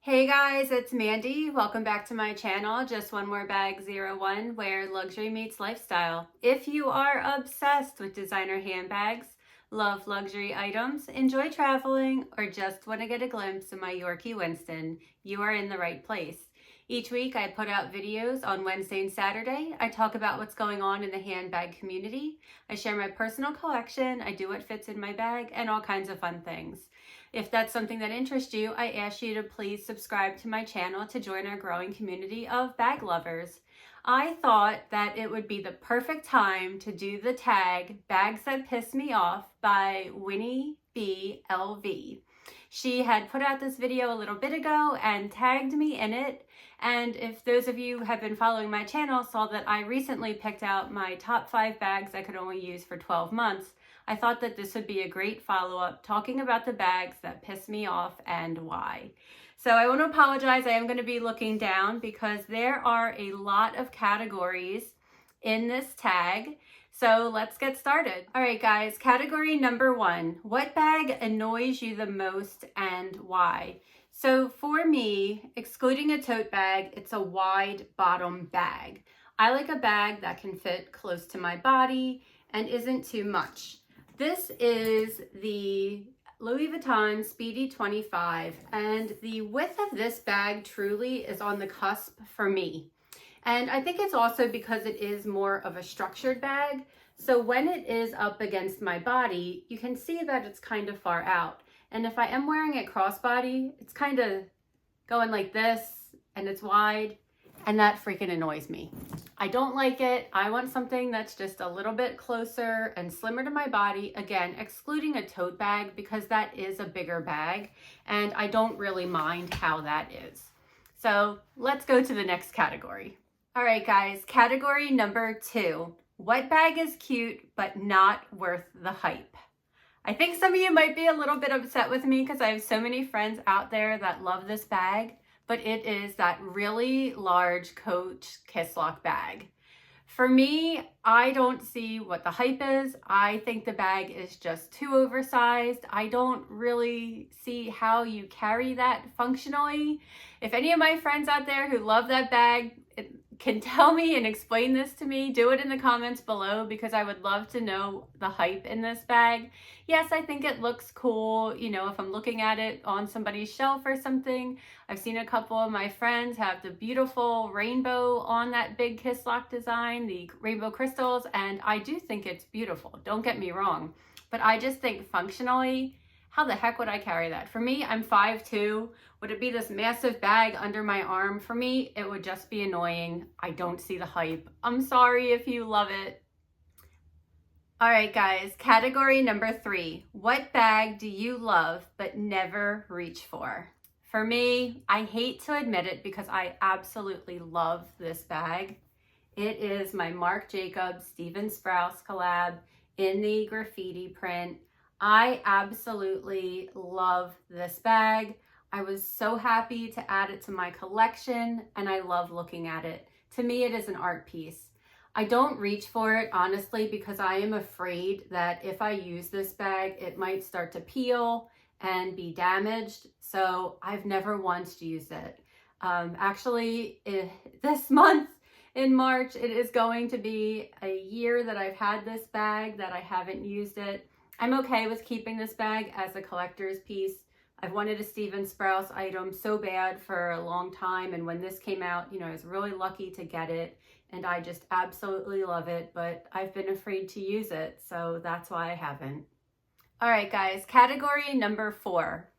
Hey guys, it's Mandy. Welcome back to my channel, Just One More Bag 01, where luxury meets lifestyle. If you are obsessed with designer handbags, love luxury items, enjoy traveling, or just want to get a glimpse of my Yorkie Winston, you are in the right place. Each week I put out videos on Wednesday and Saturday. I talk about what's going on in the handbag community. I share my personal collection, I do what fits in my bag, and all kinds of fun things. If that's something that interests you, I ask you to please subscribe to my channel to join our growing community of bag lovers. I thought that it would be the perfect time to do the tag Bags That Piss Me Off by Winnie BLV. She had put out this video a little bit ago and tagged me in it. And if those of you have been following my channel saw that I recently picked out my top 5 bags I could only use for 12 months, I thought that this would be a great follow-up talking about the bags that piss me off and why. So I want to apologize, I am going to be looking down because there are a lot of categories in this tag. So let's get started. All right guys, category number 1, what bag annoys you the most and why? So for me, excluding a tote bag, it's a wide bottom bag. I like a bag that can fit close to my body and isn't too much. This is the Louis Vuitton Speedy 25, and the width of this bag truly is on the cusp for me. And I think it's also because it is more of a structured bag. So when it is up against my body, you can see that it's kind of far out. And if I am wearing it crossbody, it's kind of going like this and it's wide, and that freaking annoys me. I don't like it. I want something that's just a little bit closer and slimmer to my body. Again, excluding a tote bag because that is a bigger bag and I don't really mind how that is. So let's go to the next category. All right, guys, category number 2. What bag is cute but not worth the hype? I think some of you might be a little bit upset with me because I have so many friends out there that love this bag, but it is that really large Coach Kisslock bag. For me, I don't see what the hype is. I think the bag is just too oversized. I don't really see how you carry that functionally. If any of my friends out there who love that bag can tell me and explain this to me, do it in the comments below because I would love to know the hype in this bag. Yes, I think it looks cool, you know, if I'm looking at it on somebody's shelf or something. I've seen a couple of my friends have the beautiful rainbow on that big Kisslock design, the rainbow crystals, and I do think it's beautiful, don't get me wrong. But I just think functionally, how the heck would I carry that? For me, I'm 5'2". Would it be this massive bag under my arm? For me, it would just be annoying. I don't see the hype. I'm sorry if you love it. All right, guys, category number 3. What bag do you love but never reach for? For me, I hate to admit it because I absolutely love this bag. It is my Marc Jacobs Steven Sprouse collab in the graffiti print. I absolutely love this bag. I was so happy to add it to my collection and I love looking at it. To me, it is an art piece. I don't reach for it, honestly, because I am afraid that if I use this bag, it might start to peel and be damaged. So I've never once used it. Actually, this month in March, it is going to be a year that I've had this bag that I haven't used it. I'm okay with keeping this bag as a collector's piece. I've wanted a Steven Sprouse item so bad for a long time, and when this came out, you know, I was really lucky to get it, and I just absolutely love it, but I've been afraid to use it, so that's why I haven't. All right, guys, category number 4.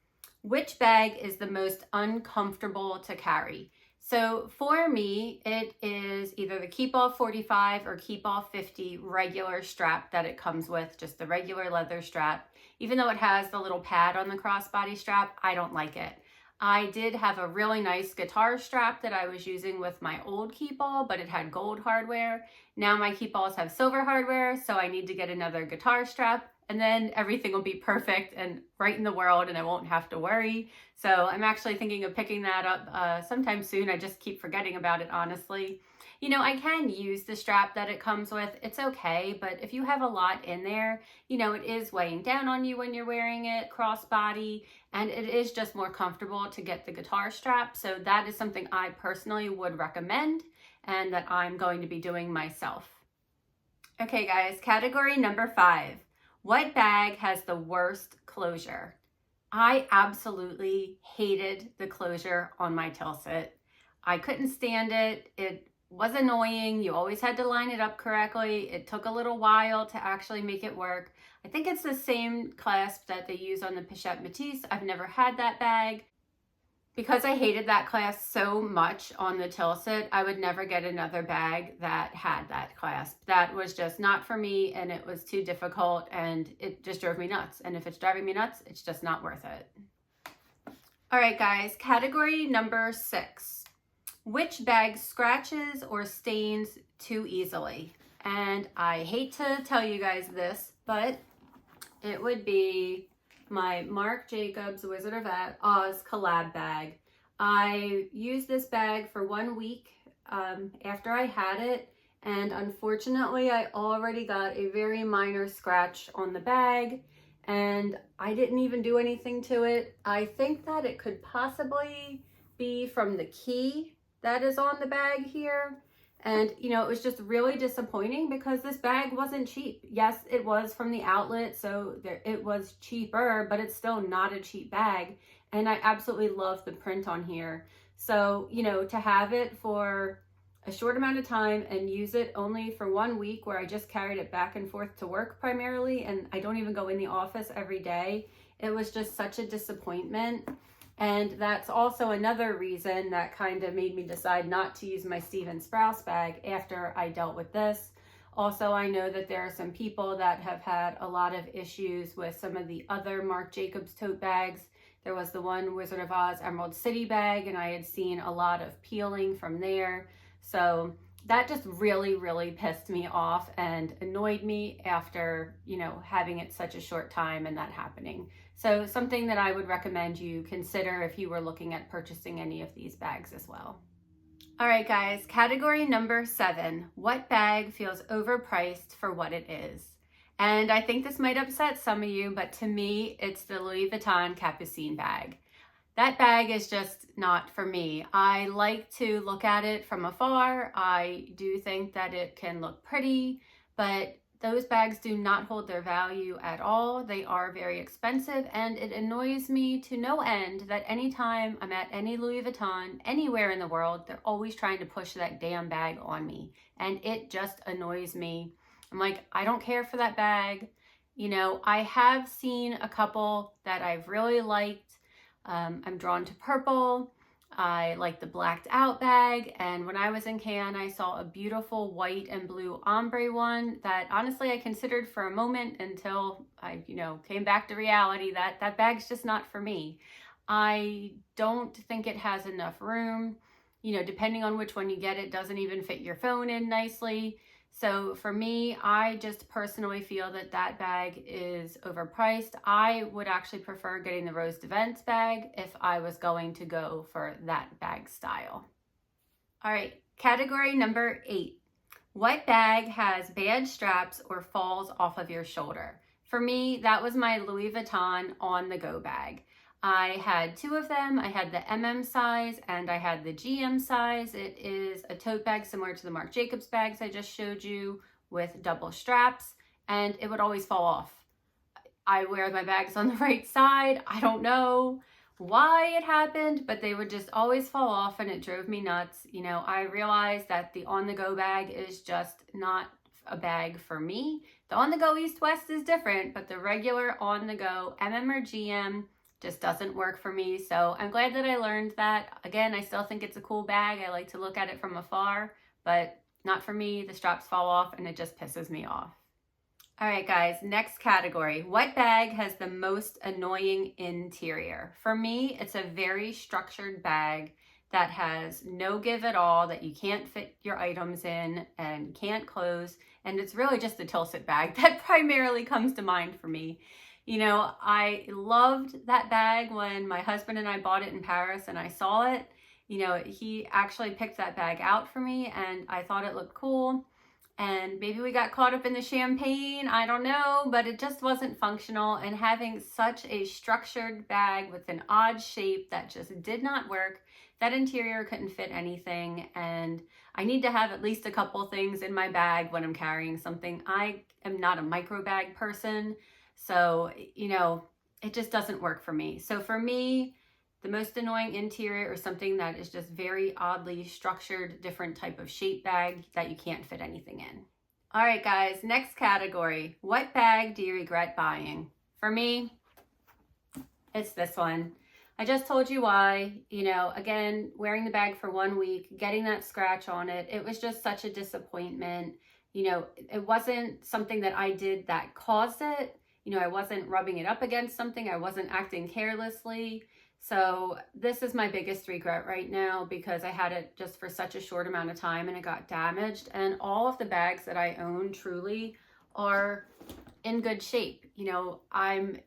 Which bag is the most uncomfortable to carry? So for me, it is either the Keep Off 45 or Keep Off 50 regular strap that it comes with, just the regular leather strap. Even though it has the little pad on the crossbody strap, I don't like it. I did have a really nice guitar strap that I was using with my old Keepall, but it had gold hardware. Now my Keepalls have silver hardware, so I need to get another guitar strap, and then everything will be perfect and right in the world and I won't have to worry. So I'm actually thinking of picking that up sometime soon. I just keep forgetting about it, honestly. You know, I can use the strap that it comes with. It's okay, but if you have a lot in there, you know, it is weighing down on you when you're wearing it crossbody, and it is just more comfortable to get the guitar strap. So that is something I personally would recommend and that I'm going to be doing myself. Okay guys, category number 5. What bag has the worst closure? I absolutely hated the closure on my Tilsit. I couldn't stand it. It was annoying. You always had to line it up correctly. It took a little while to actually make it work. I think it's the same clasp that they use on the Pochette Métis. I've never had that bag. Because I hated that clasp so much on the Tilsit, I would never get another bag that had that clasp. That was just not for me, and it was too difficult, and it just drove me nuts. And if it's driving me nuts, it's just not worth it. All right, guys, category number 6. Which bag scratches or stains too easily? And I hate to tell you guys this, but it would be my Marc Jacobs Wizard of Oz collab bag. I used this bag for 1 week after I had it, and unfortunately I already got a very minor scratch on the bag, and I didn't even do anything to it. I think that it could possibly be from the key that is on the bag here. And, you know, it was just really disappointing because this bag wasn't cheap. Yes, it was from the outlet, so it was cheaper, but it's still not a cheap bag. And I absolutely love the print on here. So, you know, to have it for a short amount of time and use it only for 1 week where I just carried it back and forth to work primarily, and I don't even go in the office every day, it was just such a disappointment. And that's also another reason that kind of made me decide not to use my Steven Sprouse bag after I dealt with this. Also, I know that there are some people that have had a lot of issues with some of the other Marc Jacobs tote bags. There was the one Wizard of Oz Emerald City bag, and I had seen a lot of peeling from there. So that just really, really pissed me off and annoyed me after, you know, having it such a short time and that happening. So something that I would recommend you consider if you were looking at purchasing any of these bags as well. All right, guys, category number 7. What bag feels overpriced for what it is? And I think this might upset some of you, but to me, it's the Louis Vuitton Capucine bag. That bag is just not for me. I like to look at it from afar. I do think that it can look pretty, but those bags do not hold their value at all. They are very expensive, and it annoys me to no end that anytime I'm at any Louis Vuitton, anywhere in the world, they're always trying to push that damn bag on me, and it just annoys me. I'm like, I don't care for that bag. You know, I have seen a couple that I've really liked. I'm drawn to purple. I like the blacked out bag, and when I was in Cannes, I saw a beautiful white and blue ombre one that honestly I considered for a moment until I, you know, came back to reality that that bag's just not for me. I don't think it has enough room. You know, depending on which one you get, it doesn't even fit your phone in nicely. So for me, I just personally feel that that bag is overpriced. I would actually prefer getting the Rose de Vents bag if I was going to go for that bag style. All right, category number 8. What bag has bad straps or falls off of your shoulder? For me, that was my Louis Vuitton On The Go bag. I had 2 of them. I had the MM size and I had the GM size. It is a tote bag similar to the Marc Jacobs bags I just showed you with double straps, and it would always fall off. I wear my bags on the right side. I don't know why it happened, but they would just always fall off and it drove me nuts. You know, I realized that the On The Go bag is just not a bag for me. The On The Go East West is different, but the regular On The Go MM or GM just doesn't work for me. So I'm glad that I learned that. Again, I still think it's a cool bag. I like to look at it from afar, but not for me. The straps fall off and it just pisses me off. All right, guys, next category. What bag has the most annoying interior? For me, it's a very structured bag that has no give at all, that you can't fit your items in and can't close. And it's really just the Tilsit bag that primarily comes to mind for me. You know, I loved that bag when my husband and I bought it in Paris and I saw it. You know, he actually picked that bag out for me and I thought it looked cool. And maybe we got caught up in the champagne, I don't know, but it just wasn't functional. And having such a structured bag with an odd shape that just did not work, that interior couldn't fit anything. And I need to have at least a couple things in my bag when I'm carrying something. I am not a micro bag person, so, you know, it just doesn't work for me. So for me, the most annoying interior or something that is just very oddly structured, different type of shape bag that you can't fit anything in. All right, guys, next category. What bag do you regret buying? For me, it's this one. I just told you why. You know, again, wearing the bag for 1 week, getting that scratch on it, it was just such a disappointment. You know, it wasn't something that I did that caused it. You know, I wasn't rubbing it up against something. I wasn't acting carelessly. So this is my biggest regret right now because I had it just for such a short amount of time and it got damaged. And all of the bags that I own truly are in good shape. You know, I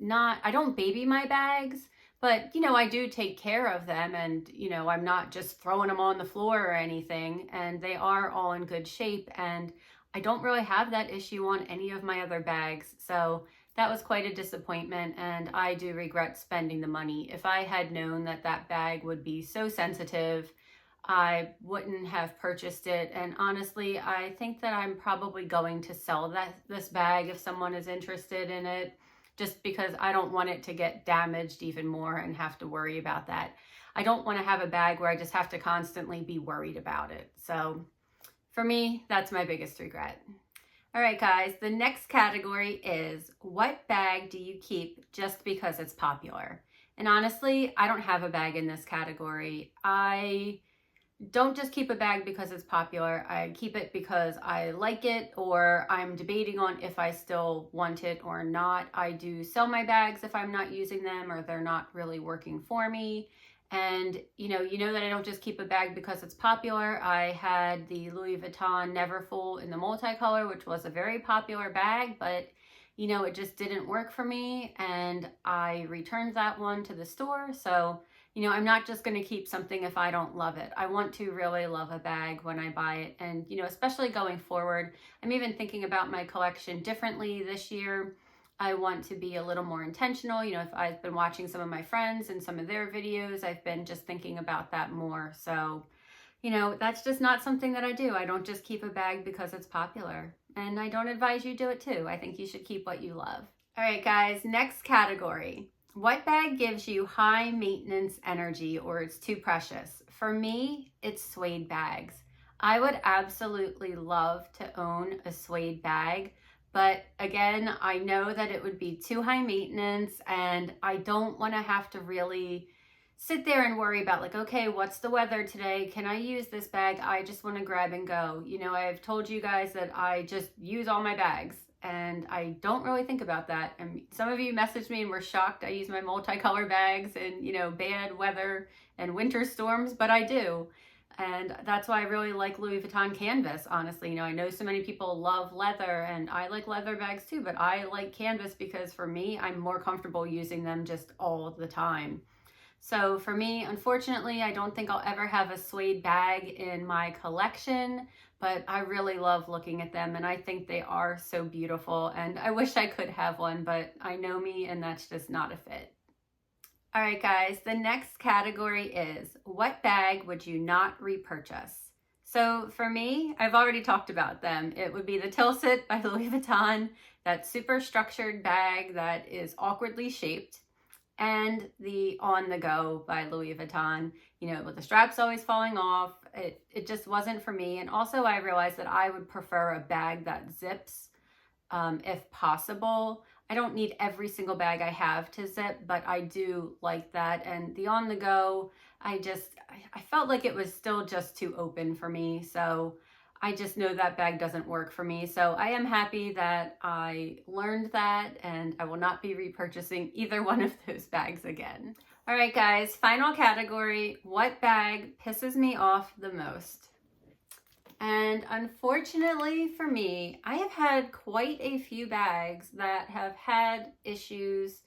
don't baby my bags, but, you know, I do take care of them and, you know, I'm not just throwing them on the floor or anything, and they are all in good shape. And I don't really have that issue on any of my other bags. So that was quite a disappointment, and I do regret spending the money. If I had known that that bag would be so sensitive, I wouldn't have purchased it. And honestly, I think that I'm probably going to sell this bag if someone is interested in it, just because I don't want it to get damaged even more and have to worry about that. I don't want to have a bag where I just have to constantly be worried about it. So for me, that's my biggest regret. All right, guys, the next category is what bag do you keep just because it's popular? And honestly, I don't have a bag in this category. I don't just keep a bag because it's popular. I keep it because I like it, or I'm debating on if I still want it or not. I do sell my bags if I'm not using them or they're not really working for me. And you know that I don't just keep a bag because it's popular. I had the Louis Vuitton Neverfull in the multicolor, which was a very popular bag, but you know, it just didn't work for me and I returned that one to the store. So, you know, I'm not just going to keep something if I don't love it. I want to really love a bag when I buy it. And, you know, especially going forward, I'm even thinking about my collection differently this year. I want to be a little more intentional. You know, if I've been watching some of my friends and some of their videos, I've been just thinking about that more. So, you know, that's just not something that I do. I don't just keep a bag because it's popular. And I don't advise you do it too. I think you should keep what you love. All right, guys, next category. What bag gives you high maintenance energy or it's too precious? For me, it's suede bags. I would absolutely love to own a suede bag. But again, I know that it would be too high maintenance and I don't want to have to really sit there and worry about like, okay, what's the weather today? Can I use this bag? I just want to grab and go. You know, I've told you guys that I just use all my bags and I don't really think about that. And some of you messaged me and were shocked I use my multicolor bags in, you know, bad weather and winter storms, but I do. And that's why I really like Louis Vuitton canvas, honestly. You know, I know so many people love leather and I like leather bags too, but I like canvas because for me, I'm more comfortable using them just all the time. So for me, unfortunately, I don't think I'll ever have a suede bag in my collection, but I really love looking at them and I think they are so beautiful and I wish I could have one, but I know me and that's just not a fit. All right, guys, the next category is what bag would you not repurchase? So for me, I've already talked about them. It would be the Tilsit by Louis Vuitton, that super structured bag that is awkwardly shaped, and the On the Go by Louis Vuitton, you know, with the straps always falling off. It just wasn't for me. And also I realized that I would prefer a bag that zips if possible. I don't need every single bag I have to zip, but I do like that. And the On the Go, I felt like it was still just too open for me. So I just know that bag doesn't work for me. So I am happy that I learned that and I will not be repurchasing either one of those bags again. All right, guys, final category, what bag pisses me off the most? And unfortunately for me, I have had quite a few bags that have had issues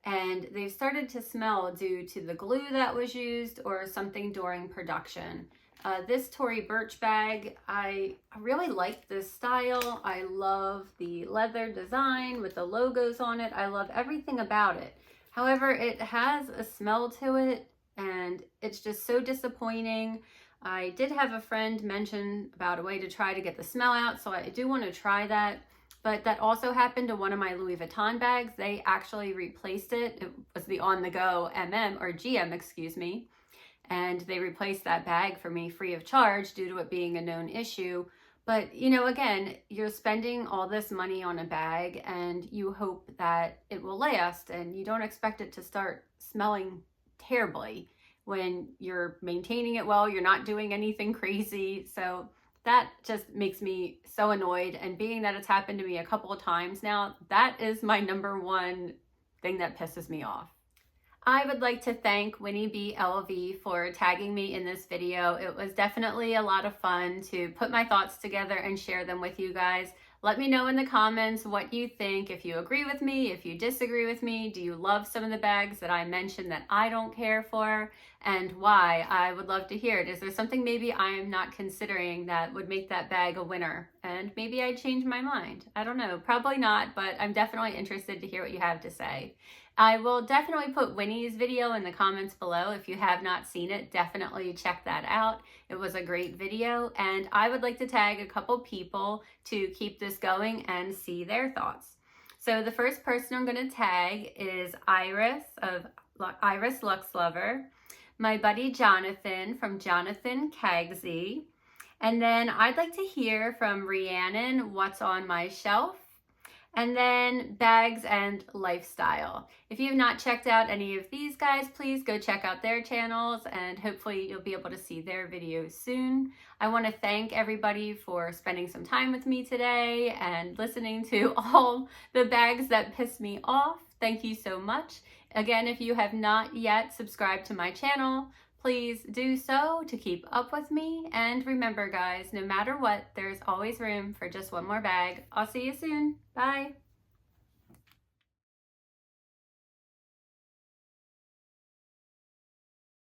and they've started to smell due to the glue that was used or something during production. This Tory Burch bag, I really like this style. I love the leather design with the logos on it. I love everything about it. However, it has a smell to it, and it's just so disappointing. I did have a friend mention about a way to try to get the smell out, so I do want to try that. But that also happened to one of my Louis Vuitton bags. They actually replaced it. It was the on-the-go GM, excuse me. And they replaced that bag for me free of charge due to it being a known issue. But, you know, again, you're spending all this money on a bag and you hope that it will last, and you don't expect it to start smelling terribly when you're maintaining it well, you're not doing anything crazy. So that just makes me so annoyed. And being that it's happened to me a couple of times now, that is my number one thing that pisses me off. I would like to thank Winnie BLV for tagging me in this video. It was definitely a lot of fun to put my thoughts together and share them with you guys. Let me know in the comments what you think, if you agree with me, if you disagree with me. Do you love some of the bags that I mentioned that I don't care for, and why? I would love to hear it. Is there something maybe I am not considering that would make that bag a winner? And maybe I'd change my mind. I don't know, probably not, but I'm definitely interested to hear what you have to say. I will definitely put Winnie's video in the comments below. If you have not seen it, definitely check that out. It was a great video, and I would like to tag a couple people to keep this going and see their thoughts. So the first person I'm going to tag is Iris of Iris Lux Lover, my buddy Jonathan from Johnathon Rhi, and then I'd like to hear from Rhiannon, What's on My Shelf, and then Bags and Lifestyle. If you have not checked out any of these guys, please go check out their channels, and hopefully you'll be able to see their videos soon. I want to thank everybody for spending some time with me today and listening to all the bags that piss me off. Thank you so much. Again, if you have not yet subscribed to my channel, please do so to keep up with me. And remember guys, no matter what, there's always room for just one more bag. I'll see you soon. Bye.